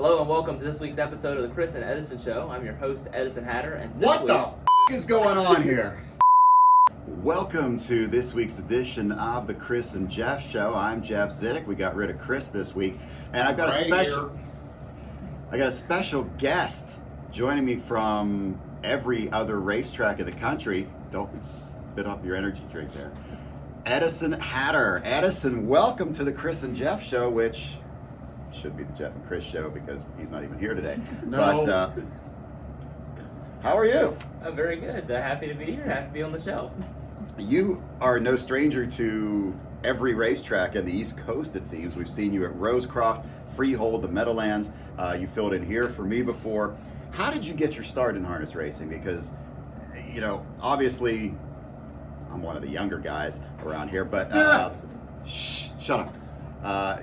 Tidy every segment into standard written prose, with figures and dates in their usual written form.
Hello and welcome to this week's episode of the Chris and Edison Show. I'm your host, Edison Hatter, and this What week... the is going on here? Welcome to this week's edition of the Chris and Jeff Show. I'm Jeff Zidek. We got rid of Chris this week, and I've got a special guest joining me from every other racetrack in the country. Don't spit up your energy drink there. Edison Hatter. Edison, welcome to the Chris and Jeff Show, which should be the Jeff and Chris Show because he's not even here today. No. But how are you? I'm very good. Happy to be here. Happy to be on the show. You are no stranger to every racetrack in the East Coast, it seems. We've seen you at Rosecroft, Freehold, the Meadowlands. You filled in here for me before. How did you get your start in harness racing? Because, you know, obviously, I'm one of the younger guys around here, but shut up.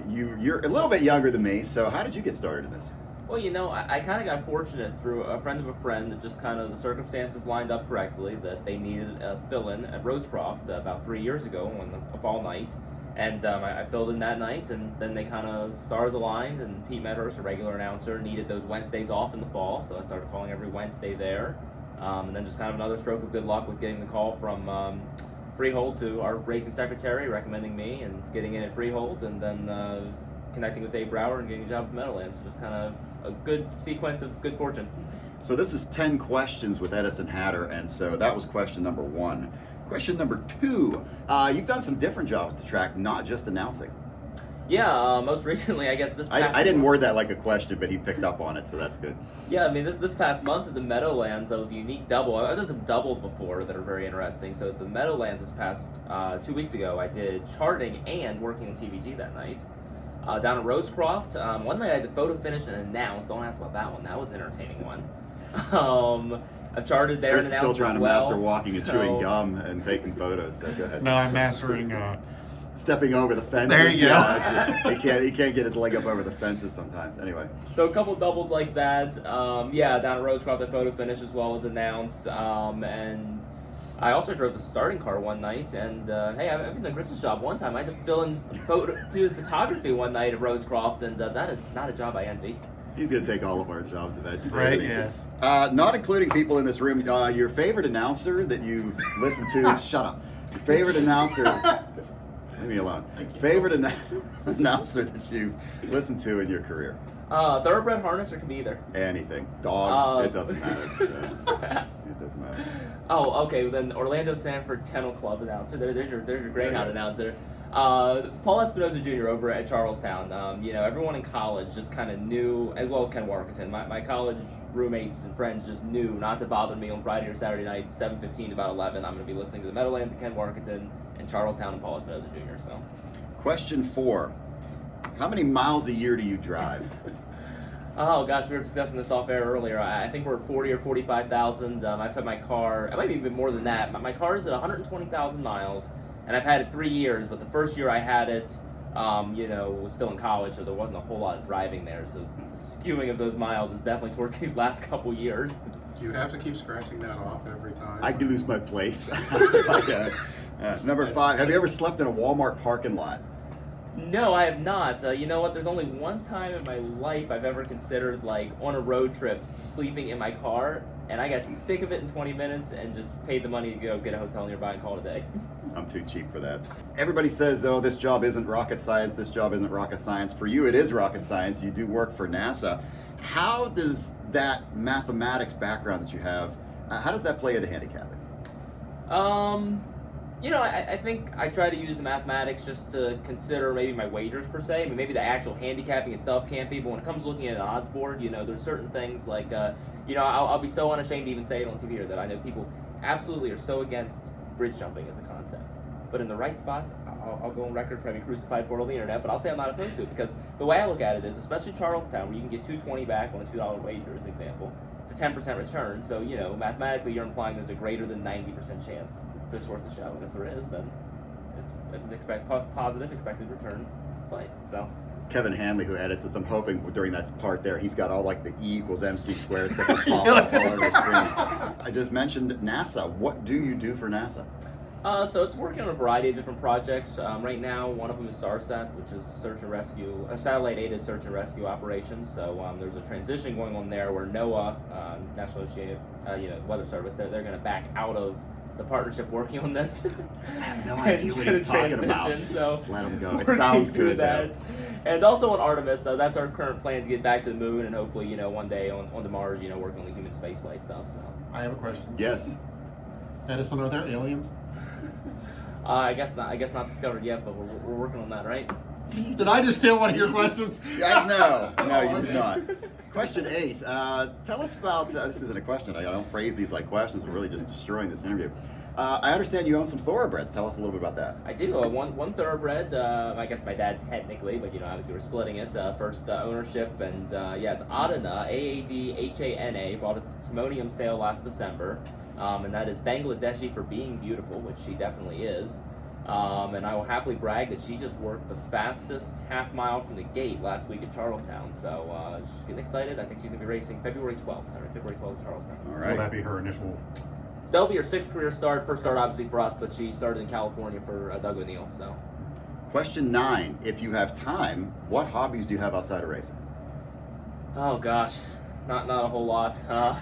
You're a little bit younger than me, so how did you get started in this? Well, you know, I kind of got fortunate through a friend of a friend that just kind of the circumstances lined up correctly that they needed a fill-in at Rosecroft about 3 years ago on a fall night. And I filled in that night, and then they kind of stars aligned, and Pete Meadows, a regular announcer, needed those Wednesdays off in the fall, so I started calling every Wednesday there. And then just kind of another stroke of good luck with getting the call from Freehold to our racing secretary recommending me and getting in at Freehold, and then connecting with Dave Brower and getting a job at Meadowlands. So just kind of a good sequence of good fortune. So this is 10 questions with Edison Hatter, and so that was question number 1. Question number 2, you've done some different jobs at the track, not just announcing. Yeah, most recently, I guess this past I didn't word that like a question, but he picked up on it, so that's good. Yeah, I mean, this past month at the Meadowlands, that was a unique double. I've done some doubles before that are very interesting. So at the Meadowlands this past 2 weeks ago, I did charting and working in TVG that night. Down at Rosecroft, one night I had to photo finish and announce. Don't ask about that one. That was an entertaining one. I've charted there Chris and is announced still trying as to well, master walking and chewing gum and taking photos, so go ahead. No, I'm mastering. Stepping over the fences. There you go. Yeah, he can't get his leg up over the fences sometimes. Anyway. So a couple doubles like that. Down at Rosecroft, I photo finish as well as announce. And I also drove the starting car one night. And hey, I've been doing Chris's job one time. I had to fill in do photography one night at Rosecroft, and that is not a job I envy. He's going to take all of our jobs eventually. Right, yeah. Not including people in this room. Your favorite announcer that you listen to. Shut up. Your favorite announcer. Leave me alone. Favorite announcer that you've listened to in your career? Thoroughbred harnesser can be either. Anything. Dogs. It doesn't matter. It doesn't matter. Oh, okay. Then Orlando Sanford Kennel Club announcer. There's your Greyhound announcer. Paul Espinosa Jr. over at Charlestown. Everyone in college just kind of knew, as well as Ken Warrington. My college roommates and friends just knew not to bother me on Friday or Saturday nights, 7:15 to about 11. I'm going to be listening to the Meadowlands and Ken Warrington and Charlestown and Paul Espinosa Jr. So, Question 4: how many miles a year do you drive? Oh gosh, we were discussing this off air earlier. I think we're at 40 or 45,000. I've had my car. It might be even more than that. My car is at 120,000 miles. And I've had it 3 years, but the first year I had it, was still in college, so there wasn't a whole lot of driving there. So the skewing of those miles is definitely towards these last couple years. Do you have to keep scratching that off every time? I could lose my place. Number 5, have you ever slept in a Walmart parking lot? No, I have not. You know what? There's only one time in my life I've ever considered, on a road trip, sleeping in my car, and I got sick of it in 20 minutes and just paid the money to go get a hotel nearby and call it a day. I'm too cheap for that. Everybody says, oh, this job isn't rocket science, this job isn't rocket science. For you, it is rocket science. You do work for NASA. How does that mathematics background that you have, how does that play into handicapping? I think I try to use the mathematics just to consider maybe my wagers per se. I mean, maybe the actual handicapping itself can't be, but when it comes to looking at an odds board, there's certain things like, I'll be so unashamed to even say it on TV here that I know people absolutely are so against bridge jumping as a concept. But in the right spot, I'll go on record, probably crucified for it on the internet, but I'll say I'm not opposed to it because the way I look at it is, especially Charlestown, where you can get $2.20 back on a $2 wager as an example, it's a 10% return. So, mathematically you're implying there's a greater than 90% chance this worth a show, and if there is, then it's an positive expected return play. So Kevin Hanley, who edits this, I'm hoping during that part there, he's got all the E equals MC squared stuff pop up all over the screen. I just mentioned NASA. What do you do for NASA? So it's working on a variety of different projects. Right now, one of them is SARSAT, which is search and rescue, satellite-aided search and rescue operations. So there's a transition going on there where NOAA, National Oceanic, Weather Service, they're going to back out of the partnership working on this. I have no idea what he's talking about. So just let him go. It sounds good. That. And also on Artemis, so that's our current plan to get back to the moon and hopefully, one day on to Mars, working on the human spaceflight stuff. So I have a question. Yes. Edison, are there aliens? I guess not. I guess not discovered yet, but we're working on that, right? Did I just steal one of your questions? No, you did not. Question 8. Tell us about, this isn't a question, I don't phrase these like questions, I'm really just destroying this interview. I understand you own some thoroughbreds. Tell us a little bit about that. I do. One thoroughbred. I guess my dad technically, but obviously we're splitting it. First ownership, and it's Adana, Aadhana. Bought a testimonium sale last December, and that is Bangladeshi for being beautiful, which she definitely is. And I will happily brag that she just worked the fastest half mile from the gate last week at Charlestown. So she's getting excited. I think she's going to be racing February 12th. February 12th at Charlestown. All right. Will that be her initial? That'll be her 6th career start. First start, obviously, for us, but she started in California for Doug O'Neill. So, Question 9. If you have time, what hobbies do you have outside of racing? oh gosh, not a whole lot. Gotta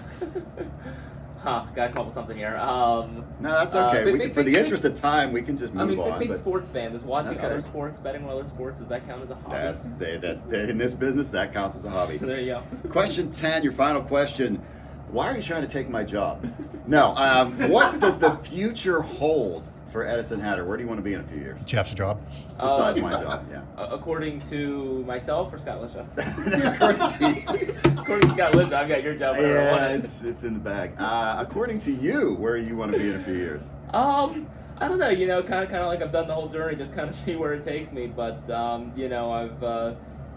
come up with something here. No, that's okay. For the interest of time, we can just move on. Big but sports fan. Does watching Okay. other sports, betting on other sports, does that count as a hobby? that's in this business, that counts as a hobby. So there you go. Question 10, your final question. Why are you trying to take my job? No. What does the future hold for Edison Hatter? Where do you want to be in a few years? Jeff's job. Besides my job, yeah. According to myself or Scott Lisha? According to According to Scott Lisha, I've got your job. Whatever I yeah, want. it's in the bag. According to you, where do you want to be in a few years? I don't know. Kind of like I've done the whole journey, just kind of see where it takes me. But I've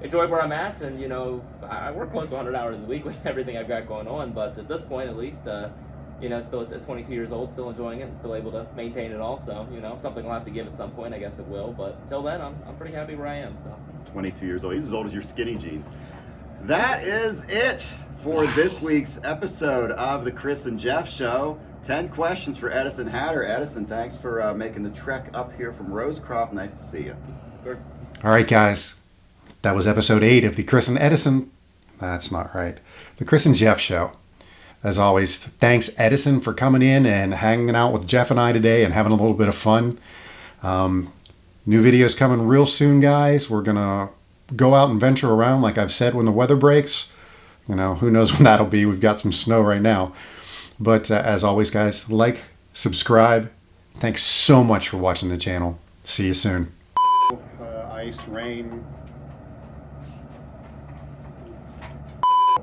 enjoyed where I'm at, and I work close to 100 hours a week with everything I've got going on. But at this point, at least, still at 22 years old, still enjoying it, and still able to maintain it all. So something I'll have to give at some point. I guess it will. But until then, I'm pretty happy where I am. So 22 years old. He's as old as your skinny jeans. That is it for this week's episode of the Chris and Jeff Show. 10 questions for Edison Hatter. Edison, thanks for making the trek up here from Rosecroft. Nice to see you. of course. All right, guys. That was episode 8 of the Chris and Edison. That's not right. The Chris and Jeff Show. As always, thanks, Edison, for coming in and hanging out with Jeff and I today and having a little bit of fun. New videos coming real soon, guys. We're going to go out and venture around, like I've said, when the weather breaks. Who knows when that'll be. We've got some snow right now. But as always, guys, like, subscribe. Thanks so much for watching the channel. See you soon. Ice, rain.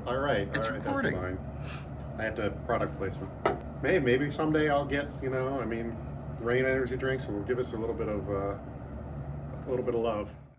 All right. It's all right, recording. That's fine. I have to product placement. Maybe someday I'll get, rain energy drinks will give us a little bit of love.